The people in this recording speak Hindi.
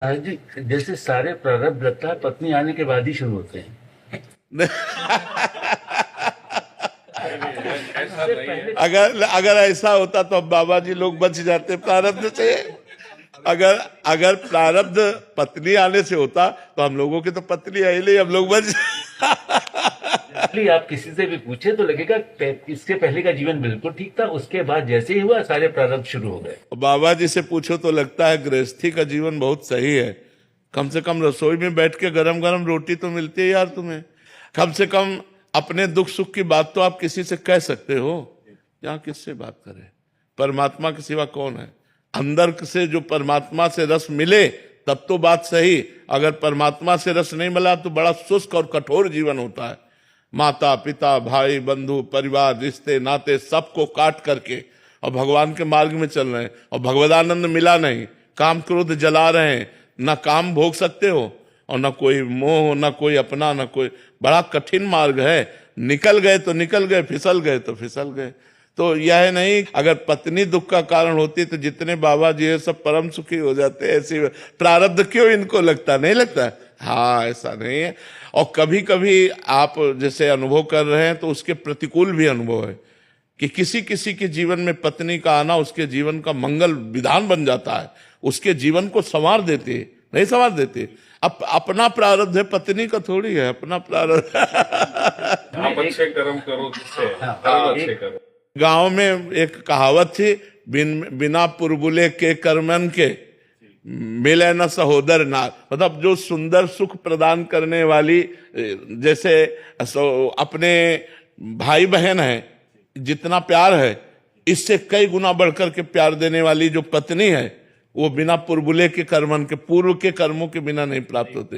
जी, जैसे सारे प्रारब्ध लगता है पत्नी आने के बाद ही शुरू होते हैं। इससे पहले अगर अगर ऐसा होता तो अब बाबा जी लोग बच जाते प्रारब्ध से। अगर अगर प्रारब्ध पत्नी आने से होता तो हम लोगों की तो पत्नी है ही नहीं, हम लोग बच। जनरली आप किसी से भी पूछे तो लगेगा इसके पहले का जीवन बिल्कुल ठीक था, उसके बाद जैसे ही हुआ सारे प्रारब्ध शुरू हो गए। बाबा जी से पूछो तो लगता है गृहस्थी का जीवन बहुत सही है। कम से कम रसोई में बैठ के गरम गरम रोटी तो मिलती है यार तुम्हें। कम से कम अपने दुख सुख की बात तो आप किसी से कह सकते हो। यहाँ किससे बात करें? परमात्मा के सिवा कौन है? अंदर से जो परमात्मा से रस मिले तब तो बात सही। अगर परमात्मा से रस नहीं मिला तो बड़ा शुष्क और कठोर जीवन होता है। माता पिता भाई बंधु परिवार रिश्ते नाते सबको काट करके और भगवान के मार्ग में चल रहे हैं और भगवदानंद मिला नहीं, काम क्रोध जला रहे हैं, ना काम भोग सकते हो और ना कोई मोह, ना कोई अपना, ना कोई। बड़ा कठिन मार्ग है। निकल गए तो निकल गए, फिसल गए तो फिसल गए। तो यह नहीं, अगर पत्नी दुख का कारण होती तो जितने बाबा जी है सब परम सुखी हो जाते। ऐसी प्रारब्ध क्यों इनको लगता? नहीं लगता? हाँ, ऐसा नहीं है। और कभी कभी आप जैसे अनुभव कर रहे हैं तो उसके प्रतिकूल भी अनुभव है कि किसी किसी के जीवन में पत्नी का आना उसके जीवन का मंगल विधान बन जाता है, उसके जीवन को संवार देते। नहीं संवार देते। अपना प्रारब्ध है, पत्नी का थोड़ी है अपना प्रारब्ध। आप अच्छे कर्म करो जिससे कर्म अच्छे करो। गांव में एक कहावत थी, बिना पुरबुले के कर्मन के मिले न सहोदर नार। मतलब जो सुंदर सुख प्रदान करने वाली, जैसे अपने भाई बहन है जितना प्यार है, इससे कई गुना बढ़कर के प्यार देने वाली जो पत्नी है वो बिना पुरबुले के कर्मन के, पूर्व के कर्मों के बिना नहीं प्राप्त होते।